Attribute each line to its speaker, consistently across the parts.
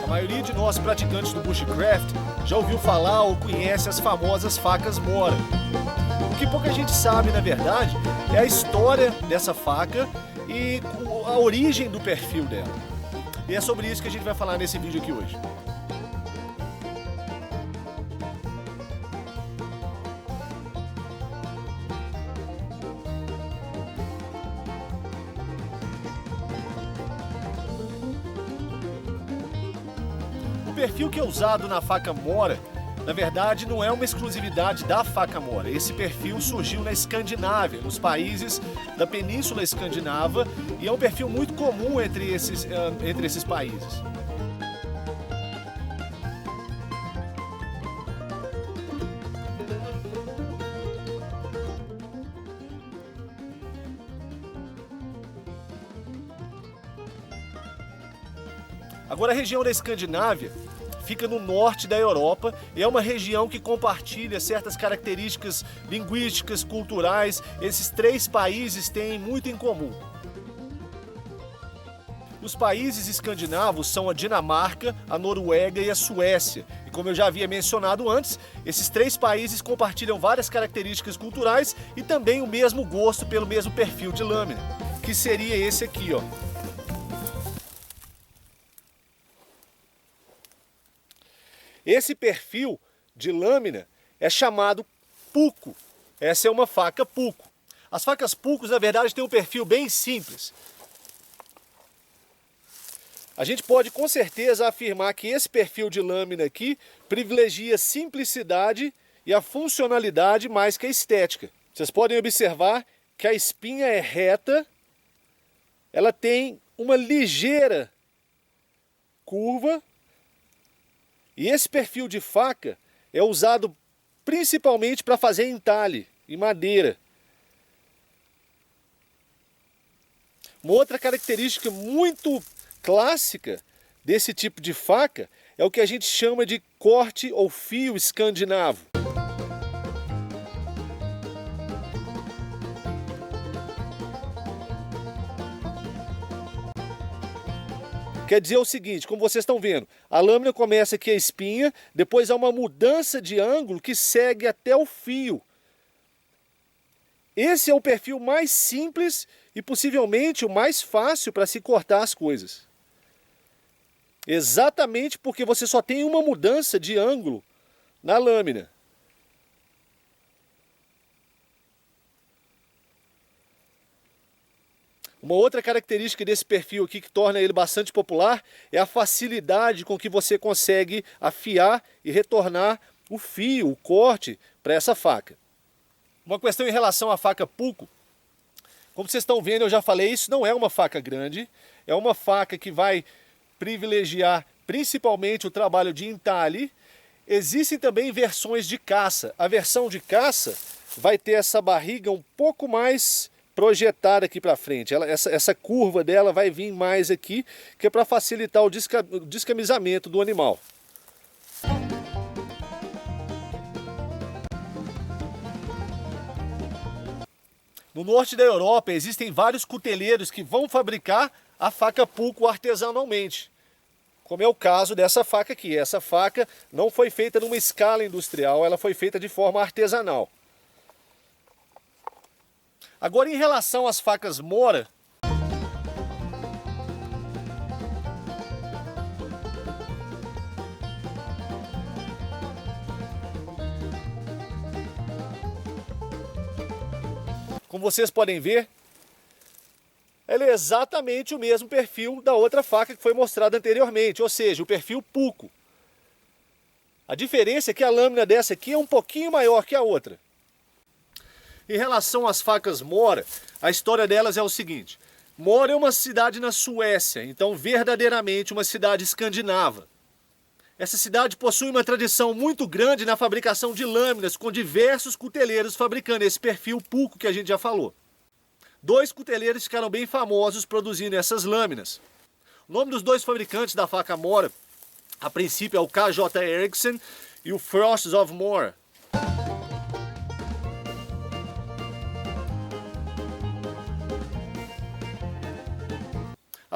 Speaker 1: A maioria de nós praticantes do bushcraft já ouviu falar ou conhece as famosas facas Mora. O que pouca gente sabe, na verdade, é a história dessa faca e a origem do perfil dela. E é sobre isso que a gente vai falar nesse vídeo aqui hoje. O perfil que é usado na faca Mora, na verdade, não é uma exclusividade da faca Mora. Esse perfil surgiu na Escandinávia, nos países da Península Escandinava, e é um perfil muito comum entre esses países. Agora, a região da Escandinávia fica no norte da Europa e é uma região que compartilha certas características linguísticas, culturais. Esses três países têm muito em comum. Os países escandinavos são a Dinamarca, a Noruega e a Suécia. E como eu já havia mencionado antes, esses três países compartilham várias características culturais e também o mesmo gosto pelo mesmo perfil de lâmina, que seria esse aqui, ó. Esse perfil de lâmina é chamado puco. Essa é uma faca puco. As facas pucos, na verdade, têm um perfil bem simples. A gente pode com certeza afirmar que esse perfil de lâmina aqui privilegia a simplicidade e a funcionalidade mais que a estética. Vocês podem observar que a espinha é reta, ela tem uma ligeira curva. E esse perfil de faca é usado principalmente para fazer entalhe em madeira. Uma outra característica muito clássica desse tipo de faca é o que a gente chama de corte ou fio escandinavo. Quer dizer o seguinte, como vocês estão vendo, a lâmina começa aqui a espinha, depois há uma mudança de ângulo que segue até o fio. Esse é o perfil mais simples e possivelmente o mais fácil para se cortar as coisas. Exatamente porque você só tem uma mudança de ângulo na lâmina. Uma outra característica desse perfil aqui que torna ele bastante popular é a facilidade com que você consegue afiar e retornar o fio, o corte para essa faca. Uma questão em relação à faca puco. Como vocês estão vendo, eu já falei, isso não é uma faca grande, é uma faca que vai privilegiar principalmente o trabalho de entalhe. Existem também versões de caça. A versão de caça vai ter essa barriga um pouco mais projetada aqui para frente. Essa curva dela vai vir mais aqui, que é para facilitar o descamisamento do animal. No norte da Europa existem vários cuteleiros que vão fabricar a faca puco artesanalmente, como é o caso dessa faca aqui. Essa faca não foi feita numa escala industrial, ela foi feita de forma artesanal. Agora, em relação às facas Mora, como vocês podem ver, ela é exatamente o mesmo perfil da outra faca que foi mostrada anteriormente, ou seja, o perfil puco. A diferença é que a lâmina dessa aqui é um pouquinho maior que a outra. Em relação às facas Mora, a história delas é o seguinte. Mora é uma cidade na Suécia, então verdadeiramente uma cidade escandinava. Essa cidade possui uma tradição muito grande na fabricação de lâminas, com diversos cuteleiros fabricando esse perfil puco que a gente já falou. Dois cuteleiros ficaram bem famosos produzindo essas lâminas. O nome dos dois fabricantes da faca Mora, a princípio, é o KJ Eriksson e o Frost of Mora.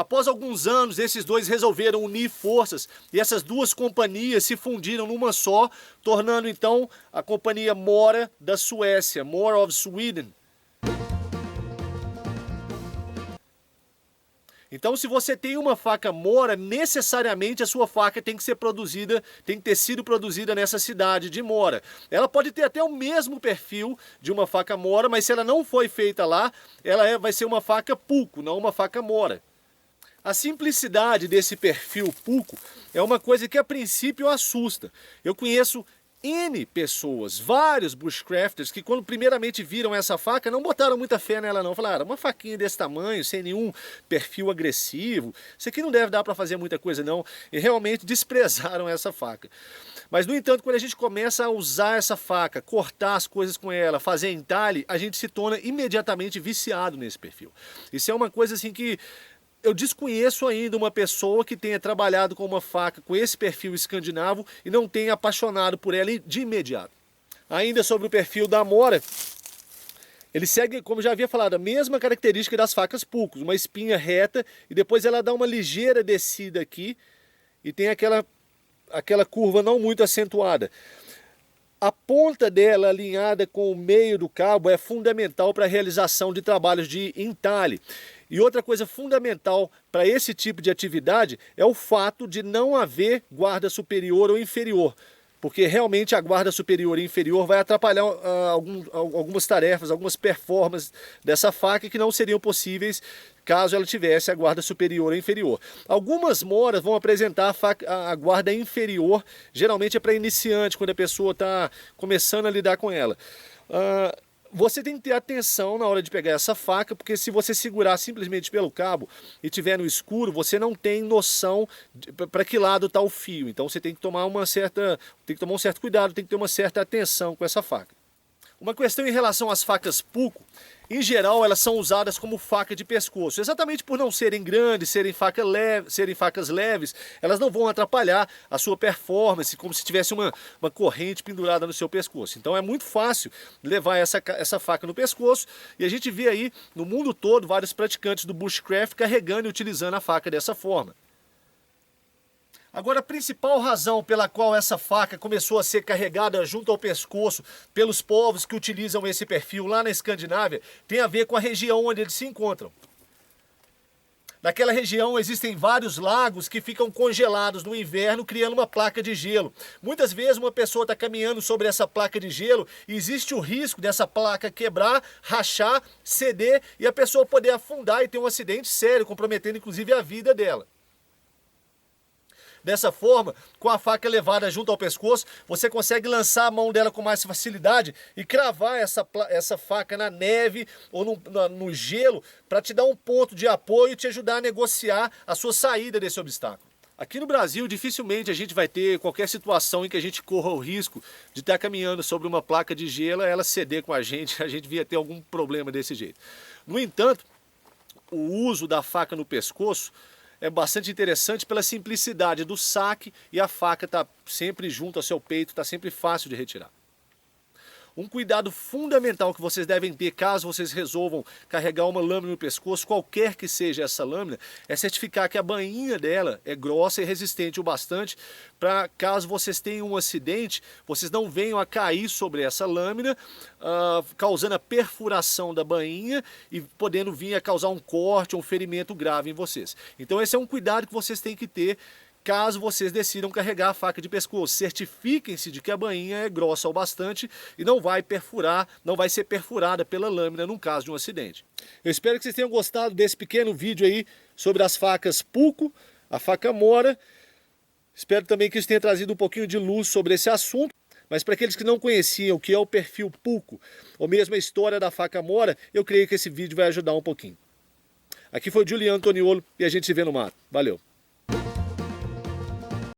Speaker 1: Após alguns anos, esses dois resolveram unir forças e essas duas companhias se fundiram numa só, tornando então a companhia Mora da Suécia, Mora of Sweden. Então, se você tem uma faca Mora, necessariamente a sua faca tem que ser produzida, tem que ter sido produzida nessa cidade de Mora. Ela pode ter até o mesmo perfil de uma faca Mora, mas se ela não foi feita lá, ela vai ser uma faca Puco, não uma faca Mora. A simplicidade desse perfil Puco é uma coisa que a princípio assusta. Eu conheço N pessoas, vários bushcrafters, que quando primeiramente viram essa faca, não botaram muita fé nela não. Falaram, uma faquinha desse tamanho, sem nenhum perfil agressivo, isso aqui não deve dar para fazer muita coisa não. E realmente desprezaram essa faca. Mas, no entanto, quando a gente começa a usar essa faca, cortar as coisas com ela, fazer entalhe, a gente se torna imediatamente viciado nesse perfil. Isso é uma coisa assim que eu desconheço ainda uma pessoa que tenha trabalhado com uma faca com esse perfil escandinavo e não tenha apaixonado por ela de imediato. Ainda sobre o perfil da Mora, ele segue, como já havia falado, a mesma característica das facas Pucos, uma espinha reta e depois ela dá uma ligeira descida aqui e tem aquela curva não muito acentuada. A ponta dela alinhada com o meio do cabo é fundamental para a realização de trabalhos de entalhe. E outra coisa fundamental para esse tipo de atividade é o fato de não haver guarda superior ou inferior, porque realmente a guarda superior e inferior vai atrapalhar algumas tarefas, algumas performances dessa faca que não seriam possíveis caso ela tivesse a guarda superior ou inferior. Algumas moras vão apresentar a guarda inferior, geralmente é para iniciante, quando a pessoa está começando a lidar com ela. Você tem que ter atenção na hora de pegar essa faca, porque se você segurar simplesmente pelo cabo e tiver no escuro, você não tem noção para que lado está o fio. Então você tem que tomar um certo cuidado, tem que ter uma certa atenção com essa faca. Uma questão em relação às facas Puco, em geral elas são usadas como faca de pescoço. Exatamente por não serem grandes, serem facas leves, elas não vão atrapalhar a sua performance, como se tivesse uma corrente pendurada no seu pescoço. Então é muito fácil levar essa faca no pescoço e a gente vê aí no mundo todo vários praticantes do bushcraft carregando e utilizando a faca dessa forma. Agora, a principal razão pela qual essa faca começou a ser carregada junto ao pescoço pelos povos que utilizam esse perfil lá na Escandinávia tem a ver com a região onde eles se encontram. Naquela região existem vários lagos que ficam congelados no inverno, criando uma placa de gelo. Muitas vezes uma pessoa está caminhando sobre essa placa de gelo e existe o risco dessa placa quebrar, rachar, ceder e a pessoa poder afundar e ter um acidente sério, comprometendo inclusive a vida dela. Dessa forma, com a faca levada junto ao pescoço, você consegue lançar a mão dela com mais facilidade e cravar essa faca na neve ou no gelo para te dar um ponto de apoio e te ajudar a negociar a sua saída desse obstáculo. Aqui no Brasil, dificilmente a gente vai ter qualquer situação em que a gente corra o risco de estar caminhando sobre uma placa de gelo, ela ceder com a gente via ter algum problema desse jeito. No entanto, o uso da faca no pescoço é bastante interessante pela simplicidade do saque e a faca está sempre junto ao seu peito, está sempre fácil de retirar. Um cuidado fundamental que vocês devem ter caso vocês resolvam carregar uma lâmina no pescoço, qualquer que seja essa lâmina, é certificar que a bainha dela é grossa e resistente o bastante para caso vocês tenham um acidente, vocês não venham a cair sobre essa lâmina, causando a perfuração da bainha e podendo vir a causar um corte ou um ferimento grave em vocês. Então esse é um cuidado que vocês têm que ter caso vocês decidam carregar a faca de pescoço. Certifiquem-se de que a bainha é grossa o bastante e não vai perfurar, não vai ser perfurada pela lâmina num caso de um acidente. Eu espero que vocês tenham gostado desse pequeno vídeo aí sobre as facas Puco, a faca Mora. Espero também que isso tenha trazido um pouquinho de luz sobre esse assunto. Mas para aqueles que não conheciam o que é o perfil Puco, ou mesmo a história da faca Mora, eu creio que esse vídeo vai ajudar um pouquinho. Aqui foi o Juliano Toniolo e a gente se vê no mato. Valeu!